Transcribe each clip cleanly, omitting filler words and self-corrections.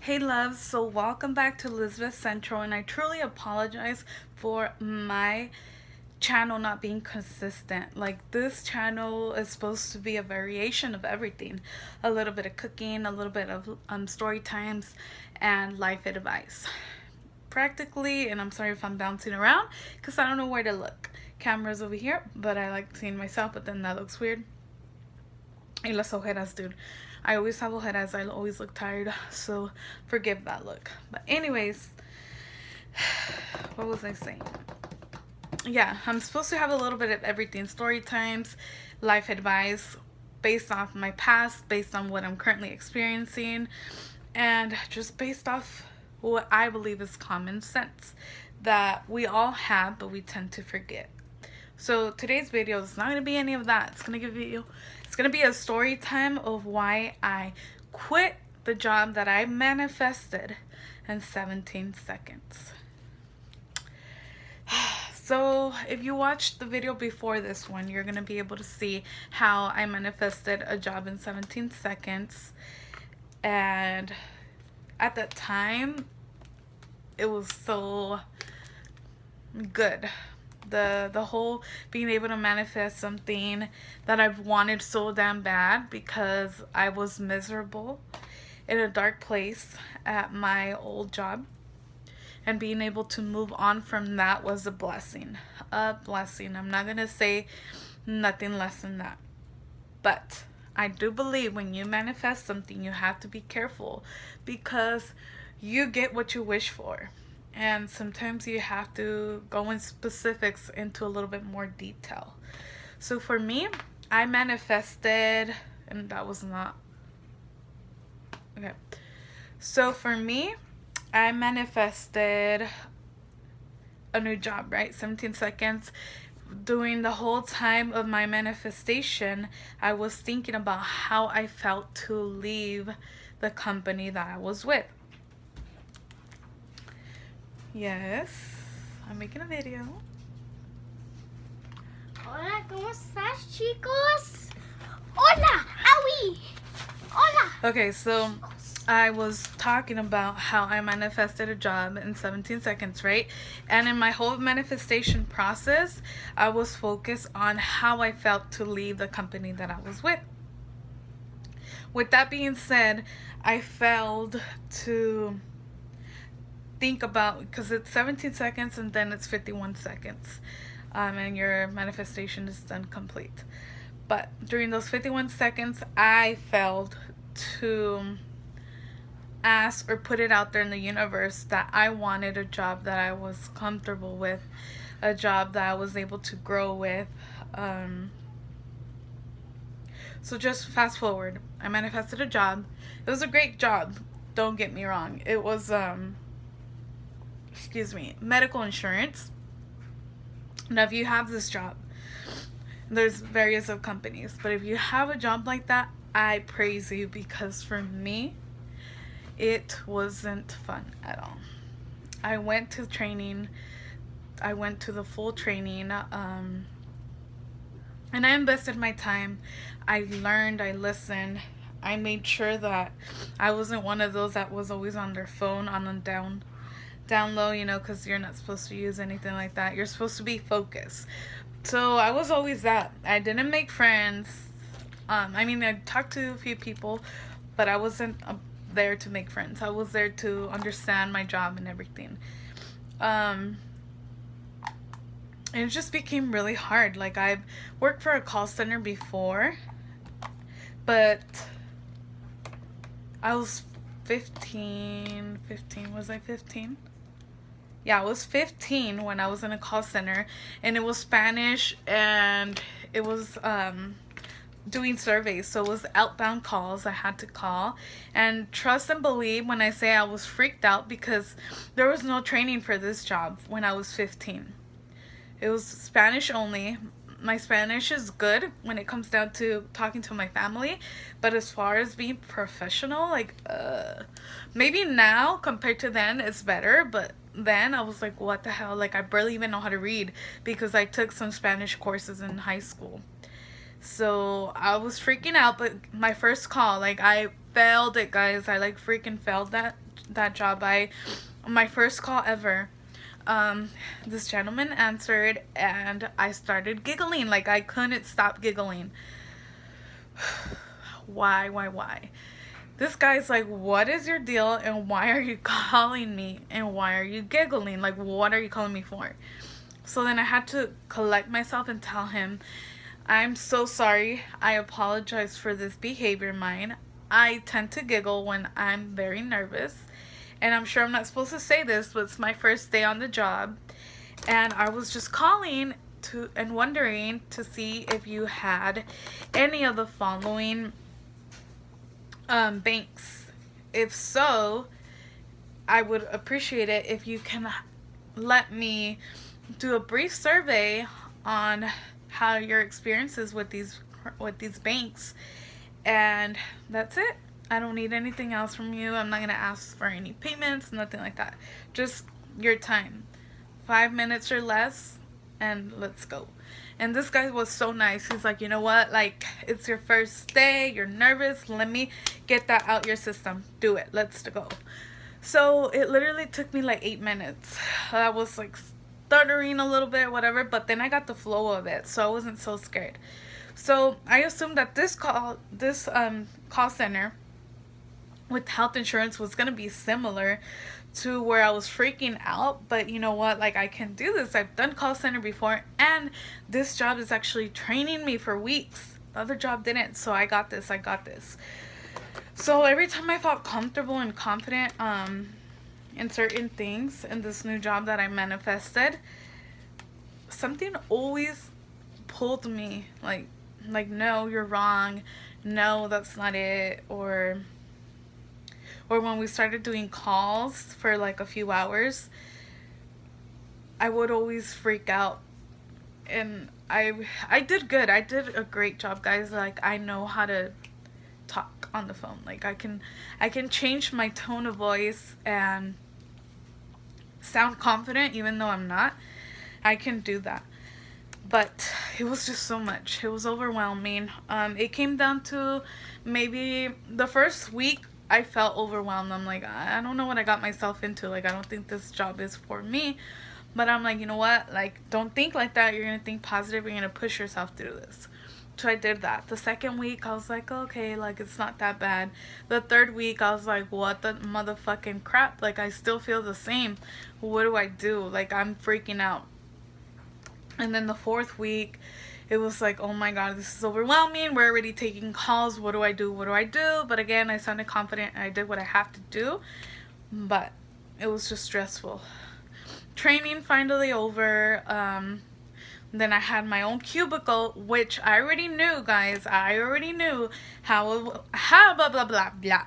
Hey loves, so welcome back to Elizabeth Central, and I truly apologize for my channel not being consistent. Like, this channel is supposed to be a variation of everything, a little bit of cooking, a little bit of story times, and life advice practically. And I'm sorry if I'm bouncing around because I don't know where to look. Camera's over here, but I like seeing myself, but then that looks weird. Y las ojeras, dude. I always have ojeras. I always look tired, so forgive that look. But anyways, what was I saying? Yeah, I'm supposed to have a little bit of everything. Story times, life advice, based off my past, based on what I'm currently experiencing, and just based off what I believe is common sense that we all have, but we tend to forget. So today's video is not going to be any of that. It's going to be a story time of why I quit the job that I manifested in 17 seconds. So if you watched the video before this one, you're going to be able to see how I manifested a job in 17 seconds. And at that time, it was so good. The whole being able to manifest something that I've wanted so damn bad because I was miserable in a dark place at my old job, and being able to move on from that was a blessing. A blessing. I'm not gonna say nothing less than that. But I do believe when you manifest something, you have to be careful because you get what you wish for. And sometimes you have to go in specifics into a little bit more detail. So for me, I manifested, and that was not okay. So for me, I manifested a new job, right? 17 seconds. During the whole time of my manifestation, I was thinking about how I felt to leave the company that I was with. Yes, I'm making a video. Hola, ¿cómo estás, chicos? Hola, Aui. Hola. Okay, so I was talking about how I manifested a job in 17 seconds, right? And in my whole manifestation process, I was focused on how I felt to leave the company that I was with. With that being said, I failed to think about, because it's 17 seconds and then it's 51 seconds, and your manifestation is done complete. But during those 51 seconds, I failed to ask or put it out there in the universe that I wanted a job that I was comfortable with, a job that I was able to grow with. So just fast forward, I manifested a job. It was a great job, don't get me wrong. It was medical insurance. Now if you have this job, there's various of companies, but if you have a job like that, I praise you, because for me it wasn't fun at all. I went to training. I went to the full training, and I invested my time. I learned, I listened, I made sure that I wasn't one of those that was always on their phone on a down low, because you're not supposed to use anything like that. You're supposed to be focused. So I was always that. I didn't make friends. I talked to a few people, but I wasn't there to make friends. I was there to understand my job and everything. And it just became really hard. Like, I've worked for a call center before, but I was 15. Was I 15? Yeah, I was 15 when I was in a call center, and it was Spanish, and it was doing surveys. So it was outbound calls I had to call. And trust and believe when I say I was freaked out, because there was no training for this job when I was 15. It was Spanish only. My Spanish is good when it comes down to talking to my family, but as far as being professional, like, maybe now compared to then it's better, but then I was like, what the hell? Like, I barely even know how to read because I took some Spanish courses in high school. So I was freaking out, but my first call, like, I failed it, guys. I like freaking failed that job. My first call ever. This gentleman answered and I started giggling. Like, I couldn't stop giggling. Why? This guy's like, what is your deal and why are you calling me and why are you giggling? Like, what are you calling me for? So then I had to collect myself and tell him, I'm so sorry. I apologize for this behavior of mine. I tend to giggle when I'm very nervous. And I'm sure I'm not supposed to say this, but it's my first day on the job. And I was just calling to and wondering to see if you had any of the following banks. If so, I would appreciate it if you can let me do a brief survey on how your experiences with these banks, and that's it. I don't need anything else from you. I'm not gonna ask for any payments, nothing like that. Just your time, 5 minutes or less, and let's go. And this guy was so nice. He's like, you know what? Like, it's your first day. You're nervous. Let me get that out your system. Do it. Let's go. So it literally took me like 8 minutes. I was like stuttering a little bit, whatever, but then I got the flow of it, so I wasn't so scared. So I assumed that this call center with health insurance was gonna be similar to where I was freaking out, but you know what, like, I can do this. I've done call center before, and this job is actually training me for weeks. The other job didn't, so I got this. So every time I felt comfortable and confident in certain things in this new job that I manifested, something always pulled me like, no, you're wrong, no, that's not it. Or when we started doing calls for like a few hours, I would always freak out. And I did good. I did a great job, guys. Like, I know how to talk on the phone. Like, I can change my tone of voice and sound confident even though I'm not. I can do that. But it was just so much. It was overwhelming. It came down to maybe the first week I felt overwhelmed. I'm like, I don't know what I got myself into. Like, I don't think this job is for me. But I'm like, you know what? Like, don't think like that. You're going to think positive. You're going to push yourself through this. So I did that. The second week, I was like, okay, like, it's not that bad. The third week, I was like, what the motherfucking crap? Like, I still feel the same. What do I do? Like, I'm freaking out. And then the fourth week, it was like, oh my god, this is overwhelming. We're already taking calls. What do I do? But again, I sounded confident and I did what I have to do. But it was just stressful. Training finally over. Then I had my own cubicle, which I already knew, guys. I already knew how blah blah blah blah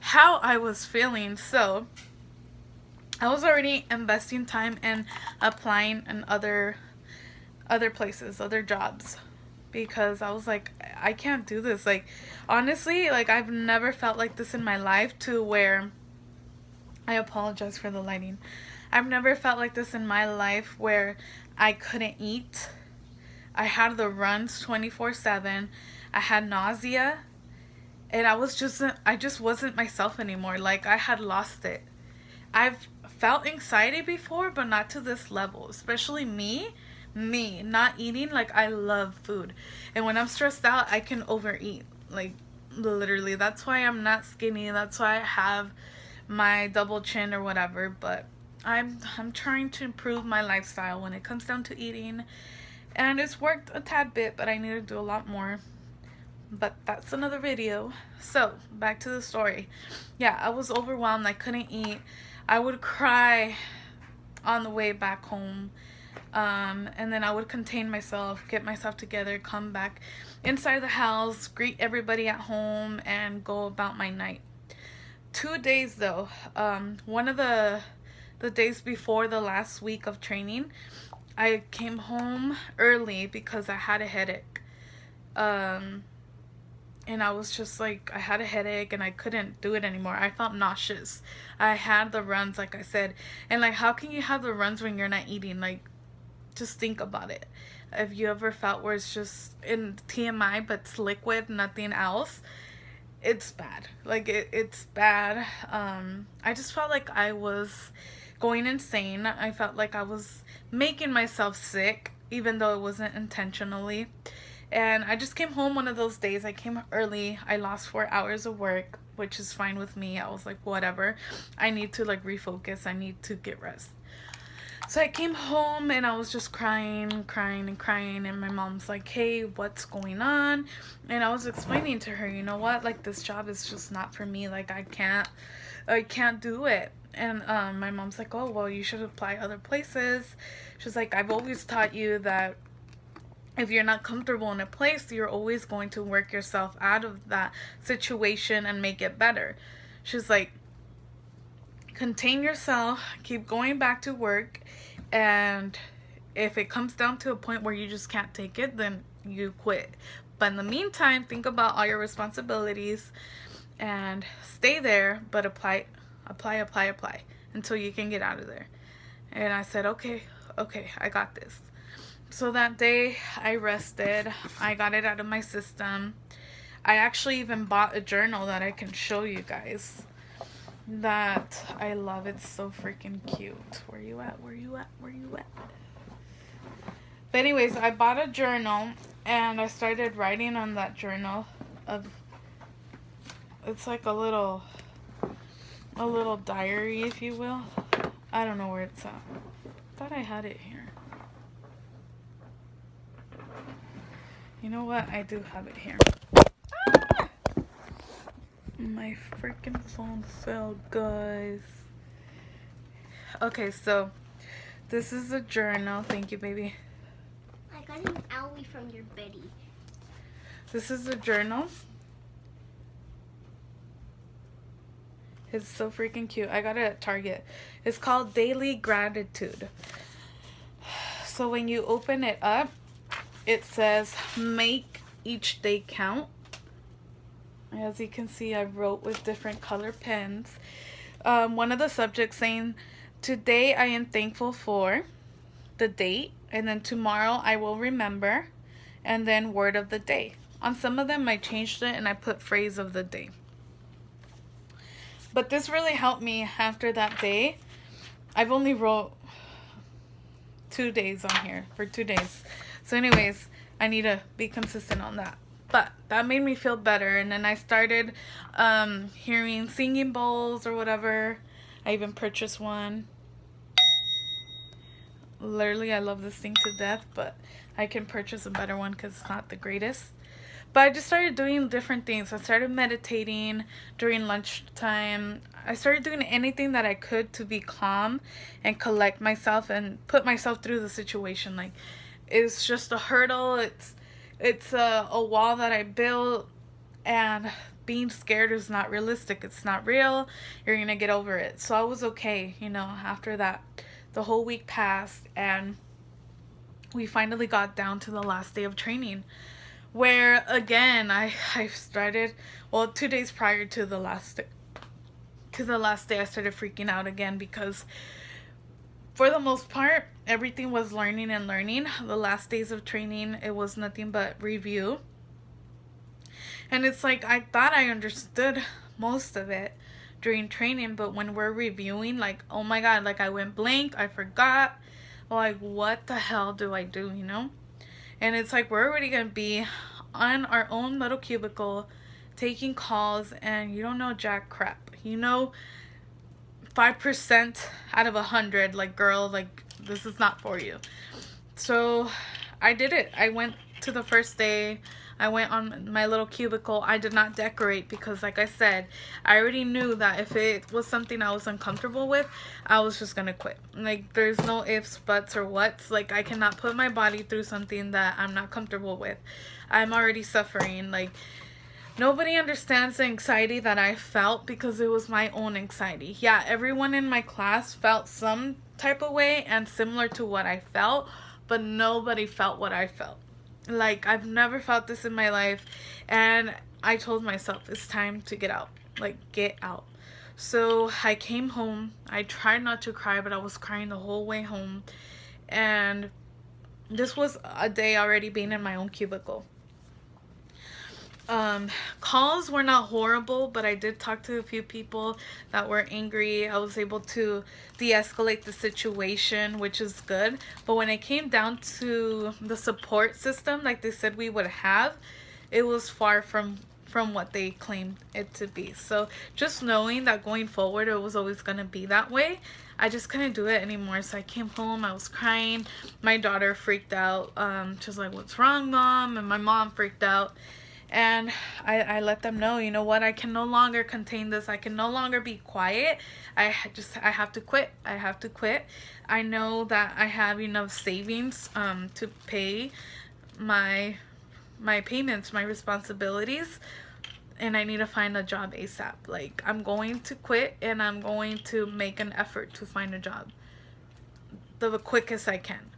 how I was feeling. So I was already investing time in applying in other places, other jobs, because I was like, I can't do this. Like, honestly, like, I've never felt like this in my life, to where I apologize for the lighting. I've never felt like this in my life where I couldn't eat. I had the runs 24/7. I had nausea, and I just wasn't myself anymore. Like, I had lost it. I've felt anxiety before, but not to this level. Especially me not eating. Like, I love food, and when I'm stressed out, I can overeat. Like, literally. That's why I'm not skinny. That's why I have my double chin or whatever. But I'm trying to improve my lifestyle when it comes down to eating, and it's worked a tad bit, but I need to do a lot more. But that's another video. So back to the story. Yeah, I was overwhelmed. I couldn't eat. I would cry on the way back home, and then I would contain myself, get myself together, come back inside the house, greet everybody at home, and go about my night. 2 days though, one of the days before the last week of training, I came home early because I had a headache. And I was just like, I had a headache and I couldn't do it anymore. I felt nauseous. I had the runs, like I said. And like, how can you have the runs when you're not eating? Like, just think about it. If you ever felt where it's just in TMI, but it's liquid, nothing else, it's bad. Like it's bad. I just felt like I was going insane. I felt like I was making myself sick, even though it wasn't intentionally. And I just came home one of those days. I came early. I lost 4 hours of work, which is fine with me. I was like, whatever. I need to like refocus. I need to get rest. So I came home and I was just crying, crying, and crying. And my mom's like, hey, what's going on? And I was explaining to her, you know what? Like, this job is just not for me. Like, I can't do it. And my mom's like, oh, well, you should apply other places. She's like, I've always taught you that if you're not comfortable in a place, you're always going to work yourself out of that situation and make it better. She's like, contain yourself, keep going back to work, and if it comes down to a point where you just can't take it, then you quit. But in the meantime, think about all your responsibilities and stay there, but apply until you can get out of there. And I said, okay, I got this. So that day I rested. I got it out of my system. I actually even bought a journal that I can show you guys. That I love. It's so freaking cute. Where you at? But anyways, I bought a journal and I started writing on that journal of, it's like a little diary, if you will. I don't know where it's at. Thought I had it here. You know what? I do have it here. Ah! My freaking phone fell, guys. Okay, so this is a journal. Thank you, baby. I got an owie from your Betty. This is a journal. It's so freaking cute. I got it at Target. It's called Daily Gratitude. So when you open it up, it says, make each day count. As you can see, I wrote with different color pens. One of the subjects saying, today I am thankful for the date. And then tomorrow I will remember. And then word of the day. On some of them I changed it and I put phrase of the day. But this really helped me after that day. I've only wrote 2 days on here for 2 days. So anyways, I need to be consistent on that. But that made me feel better. And then I started hearing singing bowls or whatever. I even purchased one. Literally, I love this thing to death. But I can purchase a better one because it's not the greatest. But I just started doing different things. I started meditating during lunchtime. I started doing anything that I could to be calm and collect myself and put myself through the situation. Like, it's just a hurdle. It's a wall that I built, and being scared is not realistic. It's not real. You're gonna get over it. So I was okay, you know, after that. The whole week passed, and we finally got down to the last day of training, where again I started, well, 2 days prior to the last day, I started freaking out again, because for the most part everything was learning. The last days of training, it was nothing but review, and it's like I thought I understood most of it during training, but when we're reviewing, like, oh my god, like I went blank, I forgot, like what the hell do I do, you know? And it's like we're already going to be on our own little cubicle taking calls, and you don't know jack crap. You know 5% out of 100, like, girl, like, this is not for you. So I did it. I went to the first day. I went on my little cubicle. I did not decorate because, like I said, I already knew that if it was something I was uncomfortable with, I was just gonna quit. Like, there's no ifs, buts, or whats. Like, I cannot put my body through something that I'm not comfortable with. I'm already suffering. Like, nobody understands the anxiety that I felt, because it was my own anxiety. Yeah, everyone in my class felt some type of way and similar to what I felt, but nobody felt what I felt. Like, I've never felt this in my life, and I told myself it's time to get out. Like, get out. So I came home. I tried not to cry, but I was crying the whole way home. And this was a day already being in my own cubicle. Calls were not horrible, but I did talk to a few people that were angry. I was able to de-escalate the situation, which is good. But when it came down to the support system like they said we would have, it was far from what they claimed it to be. So just knowing that going forward it was always going to be that way, I just couldn't do it anymore. So I came home, I was crying. My daughter freaked out. She was like, "What's wrong, Mom?" And my mom freaked out. And I let them know, you know what, I can no longer contain this. I can no longer be quiet. I have to quit. I have to quit. I know that I have enough savings to pay my payments, my responsibilities, and I need to find a job ASAP. Like, I'm going to quit and I'm going to make an effort to find a job the quickest I can.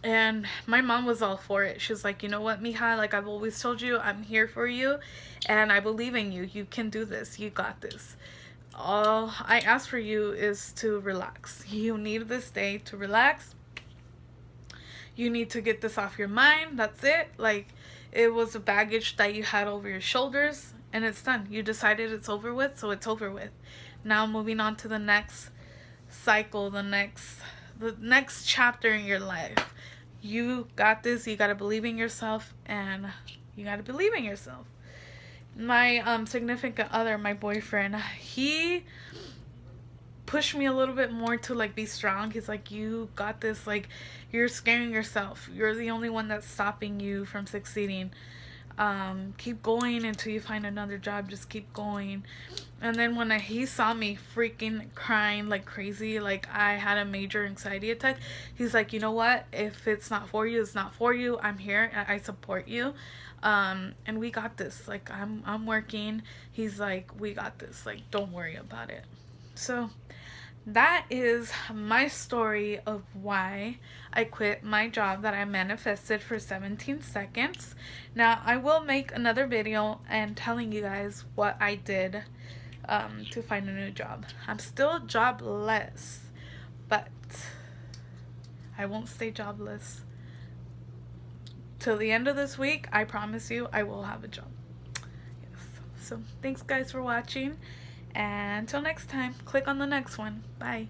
And my mom was all for it. She was like, "You know what, Mija, like I've always told you, I'm here for you and I believe in you. You can do this. You got this. All I ask for you is to relax. You need this day to relax. You need to get this off your mind. That's it. Like, it was a baggage that you had over your shoulders and it's done. You decided it's over with, so it's over with. Now moving on to the next cycle, the next chapter in your life. You got this. You got to believe in yourself, and you got to believe in yourself." My significant other, my boyfriend, he pushed me a little bit more to like be strong. He's like, "You got this. Like, you're scaring yourself. You're the only one that's stopping you from succeeding. Keep going until you find another job. Just keep going." And then when he saw me freaking crying like crazy, like I had a major anxiety attack, he's like, "You know what? If it's not for you, it's not for you. I'm here. I support you. And we got this. Like, I'm working." He's like, "We got this. Like, don't worry about it." So that is my story of why I quit my job that I manifested for 17 seconds. Now, I will make another video and telling you guys what I did to find a new job. I'm still jobless, but I won't stay jobless. Till the end of this week, I promise you I will have a job. Yes. So thanks guys for watching. And until next time, click on the next one. Bye.